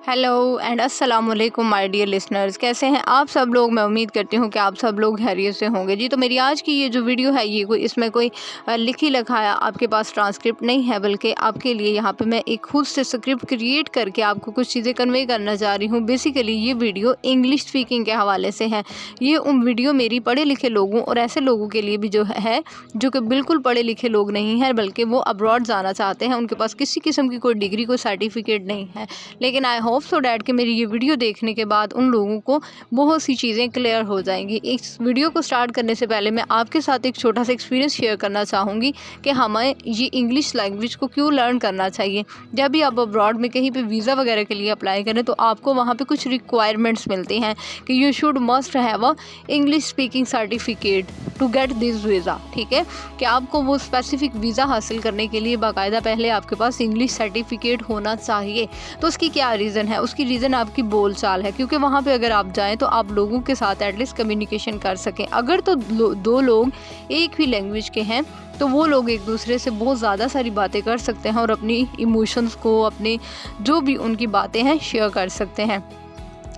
Hello and अस्सलाम वालेकुम my dear listeners, कैसे हैं आप सब लोग। मैं उम्मीद करती हूँ कि आप सब लोग खैरियत से होंगे जी। तो मेरी आज की ये जो वीडियो है ये इसमें कोई लिखी लिखाया आपके पास ट्रांसक्रिप्ट नहीं है, बल्कि आपके लिए यहाँ पे मैं एक खुद से स्क्रिप्ट क्रिएट करके आपको कुछ चीज़ें कन्वे करना चाह रही हूँ। बेसिकली ये वीडियो इंग्लिश स्पीकिंग के हवाले से है। ये वीडियो मेरी पढ़े लिखे लोगों और ऐसे लोगों के लिए भी जो है जो कि बिल्कुल पढ़े लिखे लोग नहीं हैं, बल्कि वो अब्रॉड जाना चाहते हैं, उनके पास किसी किस्म की कोई डिग्री कोई सर्टिफिकेट नहीं है, लेकिन आई होप सो डैट कि मेरी ये वीडियो देखने के बाद उन लोगों को बहुत सी चीज़ें क्लियर हो जाएंगी। इस वीडियो को स्टार्ट करने से पहले मैं आपके साथ एक छोटा सा एक्सपीरियंस शेयर करना चाहूँगी कि हमें ये इंग्लिश लैंग्वेज को क्यों लर्न करना चाहिए। जब भी आप अब्रॉड में कहीं पे वीज़ा वगैरह के लिए अप्लाई करें तो आपको वहाँ पे कुछ रिक्वायरमेंट्स मिलती हैं कि you should must have a English speaking certificate to get this visa. ठीक है, कि आपको वो स्पेसिफिक वीज़ा हासिल करने के लिए बाकायदा पहले आपके पास इंग्लिश सर्टिफिकेट होना चाहिए। तो उसकी क्या रीज़न है? उसकी रीज़न आपकी बोलचाल है, क्योंकि वहाँ पे अगर आप जाएं तो आप लोगों के साथ एटलीस्ट कम्युनिकेशन कर सकें। अगर तो दो लोग एक ही लैंग्वेज के हैं तो वो लोग एक दूसरे से बहुत ज़्यादा सारी बातें कर सकते हैं और अपनी इमोशंस को, अपने जो भी उनकी बातें हैं शेयर कर सकते हैं।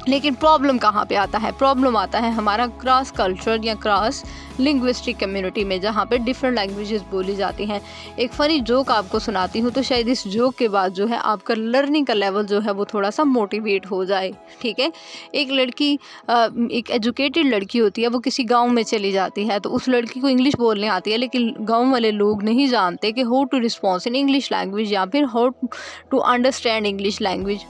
लेकिन प्रॉब्लम कहाँ पे आता है? प्रॉब्लम आता है हमारा क्रॉस कल्चर या क्रॉस लिंग्विस्टिक कम्युनिटी में, जहाँ पे डिफरेंट लैंग्वेजेस बोली जाती हैं। एक फ़नी जोक आपको सुनाती हूँ, तो शायद इस जोक के बाद जो है आपका लर्निंग का लेवल जो है वो थोड़ा सा मोटिवेट हो जाए। ठीक है, एक लड़की एक एजुकेटेड लड़की होती है, वो किसी गाँव में चली जाती है, तो उस लड़की को इंग्लिश बोलने आती है, लेकिन गाँव वाले लोग नहीं जानते कि how to response in English language या फिर how to understand English language.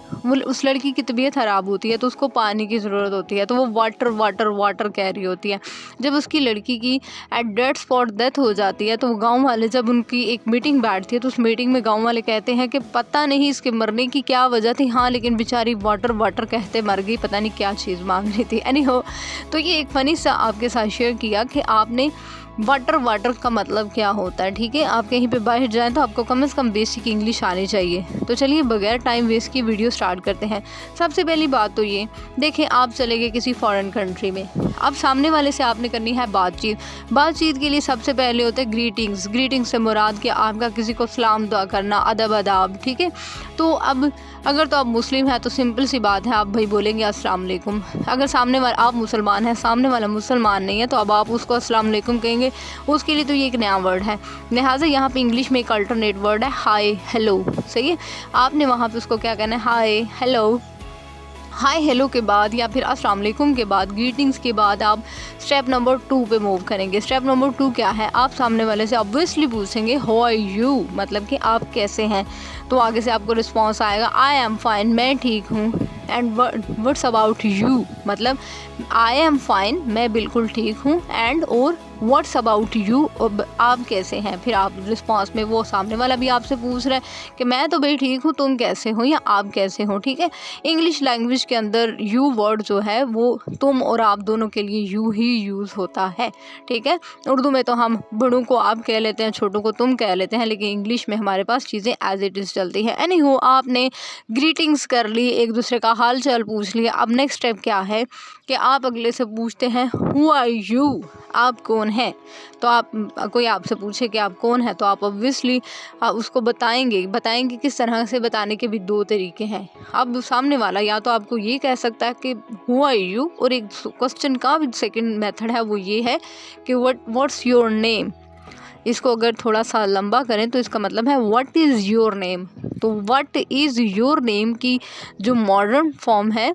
उस लड़की की तबीयत ख़राब होती है तो उसको पानी की ज़रूरत होती है, तो वो वाटर वाटर वाटर कह रही होती है। जब उसकी लड़की की एट डेथ स्पॉट डेथ हो जाती है तो गांव वाले, जब उनकी एक मीटिंग बैठती है तो उस मीटिंग में गांव वाले कहते हैं कि पता नहीं इसके मरने की क्या वजह थी, हाँ लेकिन बेचारी वाटर वाटर कहते मर गई, पता नहीं क्या चीज़ मांग रही थी। एनीहो, तो ये एक फ़नी सा आपके साथ शेयर किया कि आपने वाटर वाटर का मतलब क्या होता है। ठीक है, आप कहीं पे बाहर जाएं तो आपको कम से कम बेसिक इंग्लिश आनी चाहिए। तो चलिए बगैर टाइम वेस्ट की वीडियो स्टार्ट करते हैं। सबसे पहली बात तो ये देखें, आप चले गए किसी फॉरेन कंट्री में, अब सामने वाले से आपने करनी है बातचीत के लिए सबसे पहले होते हैं ग्रीटिंग्स से मुराद कि आपका किसी को सलाम दुआ करना, अदब अदाब। ठीक है, तो अब अगर तो आप मुस्लिम हैं तो सिंपल सी बात है, आप भाई बोलेंगे अस्सलाम वालेकुम। अगर सामने वाला, आप मुसलमान हैं, सामने वाला मुसलमान नहीं है, तो अब आप उसको अस्सलाम वालेकुम कहेंगे। उसके लिए तो ये एक नया वर्ड है, लिहाजा यहाँ पे इंग्लिश में एक अल्टरनेट वर्ड है हाय हेलो। सही है, आपने वहाँ पे उसको क्या कहना है, हाय हेलो। हाय हेलो के बाद या फिर अस्सलाम वालेकुम के बाद, ग्रीटिंग्स के बाद आप स्टेप नंबर 2 पे मूव करेंगे। स्टेप नंबर 2 क्या है? आप सामने वाले से ऑब्वियसली पूछेंगे हाउ आर यू, मतलब कि आप कैसे हैं। तो आगे से आपको रिस्पॉन्स आएगा आई एम फाइन, मैं ठीक हूँ। एंड व्हाट्स अबाउट यू, मतलब आई एम फाइन, मैं बिल्कुल ठीक हूँ। एंड और व्हाट्स अबाउट यू, आप कैसे हैं। फिर आप रिस्पॉन्स में, वो सामने वाला भी आपसे पूछ रहा है कि मैं तो भाई ठीक हूँ, तुम कैसे हो या आप कैसे हो। ठीक है, इंग्लिश लैंग्वेज के अंदर यू वर्ड जो है वो तुम और आप दोनों के लिए यू ही यूज़ होता है। ठीक है, उर्दू में तो हम बड़ों को आप कह लेते हैं, छोटों को तुम कह लेते हैं, लेकिन इंग्लिश में हमारे पास चीज़ें एज इट इज़ चलती है। एनीहो, आपने ग्रीटिंग्स कर ली, एक दूसरे का हाल चाल पूछ लिया। अब नेक्स्ट स्टेप क्या है कि आप अगले से पूछते हैं हु आर यू, आप कौन हैं। तो आप, कोई आपसे पूछे कि आप कौन हैं, तो आप ऑब्वियसली उसको बताएंगे। किस तरह से बताने के भी 2 तरीके हैं। अब सामने वाला या तो आपको ये कह सकता है कि हु आर यू, और एक क्वेश्चन का भी सेकंड मेथड है, वो ये है कि व्हाट्स योर नेम। इसको अगर थोड़ा सा लंबा करें तो इसका मतलब है व्हाट इज़ योर नेम। तो व्हाट इज़ योर नेम की जो मॉडर्न फॉर्म है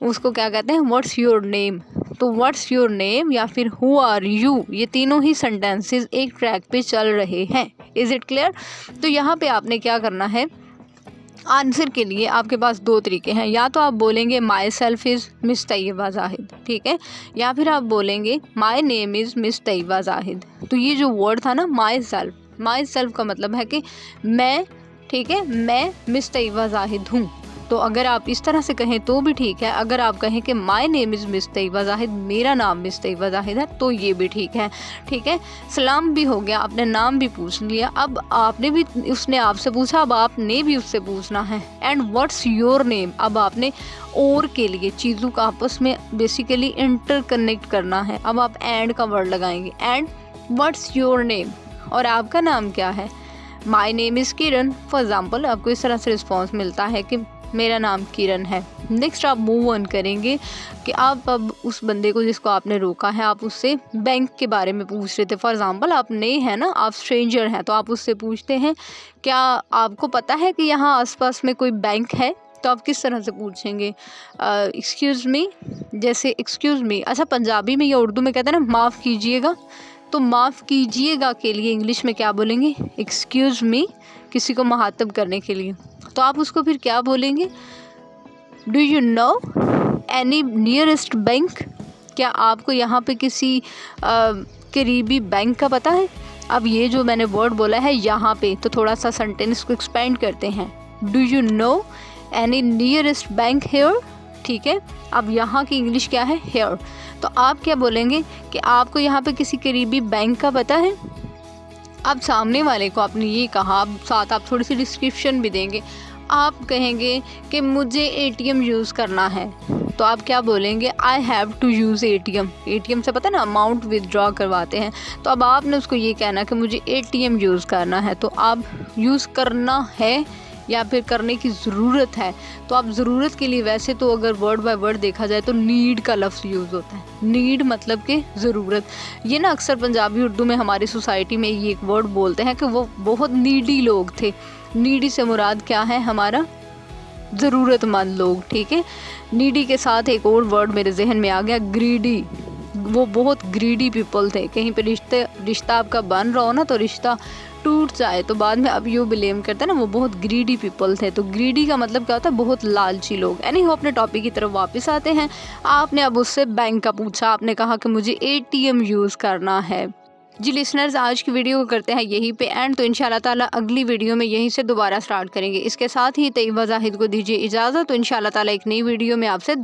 उसको क्या कहते हैं, व्हाट्स योर नेम। तो व्हाट्स योर नेम या फिर हु आर यू, ये तीनों ही सेंटेंसेस एक ट्रैक पे चल रहे हैं। Is it clear? तो यहाँ पे आपने क्या करना है, आंसर के लिए आपके पास 2 तरीके हैं। या तो आप बोलेंगे myself is Miss Tayyaba Zahid, ठीक है, या फिर आप बोलेंगे my name is Miss Tayyaba Zahid. तो ये जो वर्ड था ना माई सेल्फ का मतलब है कि मैं, ठीक है, मैं मिस तैयबा जाहिद हूँ। तो अगर आप इस तरह से कहें तो भी ठीक है। अगर आप कहें कि my name is Miss Tayyaba Zahid, मेरा नाम मिस तैयबा जाहिद है, तो ये भी ठीक है। ठीक है, सलाम भी हो गया, आपने नाम भी पूछ लिया। अब आपने भी, उसने आपसे पूछा, अब आपने भी उससे पूछना है। एंड व्हाट्स योर नेम, अब आपने और के लिए चीज़ों का आपस में बेसिकली इंटरकनेक्ट करना है। अब आप एंड का वर्ड लगाएंगे, एंड व्हाट्स योर नेम, और आपका नाम क्या है। माई name is Kiran for example. आपको इस तरह से रिस्पॉन्स मिलता है कि मेरा नाम किरण है। नेक्स्ट आप मूव ऑन करेंगे कि आप अब उस बंदे को जिसको आपने रोका है, आप उससे बैंक के बारे में पूछ रहे थे। फॉर एग्ज़ाम्पल आप नए हैं ना, आप स्ट्रेंजर हैं, तो आप उससे पूछते हैं क्या आपको पता है कि यहाँ आसपास में कोई बैंक है। तो आप किस तरह से पूछेंगे? एक्सक्यूज़ मी, जैसे एक्सक्यूज़ मी, अच्छा पंजाबी में या उर्दू में कहते हैं ना माफ़ कीजिएगा, तो माफ़ कीजिएगा के लिए इंग्लिश में क्या बोलेंगे? एक्सक्यूज़ मी, किसी को मुखातब करने के लिए। तो आप उसको फिर क्या बोलेंगे? Do you know any nearest bank, क्या आपको यहाँ पे किसी करीबी बैंक का पता है? अब ये जो मैंने वर्ड बोला है यहाँ पे, तो थोड़ा सा सेंटेंस को एक्सपेंड करते हैं। Do you know any nearest bank here, ठीक है। अब यहाँ की इंग्लिश क्या है? हेयर। तो आप क्या बोलेंगे कि आपको यहाँ पे किसी करीबी बैंक का पता है। अब सामने वाले को आपने ये कहा, अब साथ आप थोड़ी सी डिस्क्रिप्शन भी देंगे। आप कहेंगे कि मुझे एटीएम यूज़ करना है, तो आप क्या बोलेंगे? I have to use ATM. ATM से पता है ना अमाउंट विदड्रॉ करवाते हैं। तो अब आपने उसको ये कहना कि मुझे एटीएम यूज़ करना है। तो आप यूज़ करना है या फिर करने की ज़रूरत है, तो आप ज़रूरत के लिए वैसे तो अगर वर्ड बाय वर्ड देखा जाए तो नीड का लफ्ज़ यूज़ होता है। नीड मतलब कि ज़रूरत। ये ना अक्सर पंजाबी उर्दू में हमारी सोसाइटी में ये एक वर्ड बोलते हैं कि वो बहुत नीडी लोग थे। नीडी से मुराद क्या है? हमारा ज़रूरतमंद लोग, ठीक है। नीडी के साथ एक और वर्ड मेरे जहन में आ गया, ग्रीडी। वो बहुत ग्रीडी पीपल थे। कहीं पे रिश्ता आपका बन रहा हो ना, तो रिश्ता टूट जाए तो बाद में अब यू ब्लेम करते हैं ना, वो बहुत ग्रीडी पीपल थे। तो ग्रीडी का मतलब क्या होता है? बहुत लालची लोग। एनी हो, अपने टॉपिक की तरफ वापस आते हैं। आपने अब उससे बैंक का पूछा, आपने कहा कि मुझे एटीएम यूज़ करना है। जी लिसनर्स, आज की वीडियो को करते हैं यहीं पे एंड। तो इंशाल्लाह ताला अगली वीडियो में यहीं से दोबारा स्टार्ट करेंगे। इसके साथ ही तैयबा जाहिद को दीजिए इजाज़त। तो इंशाल्लाह ताला एक नई वीडियो में आपसे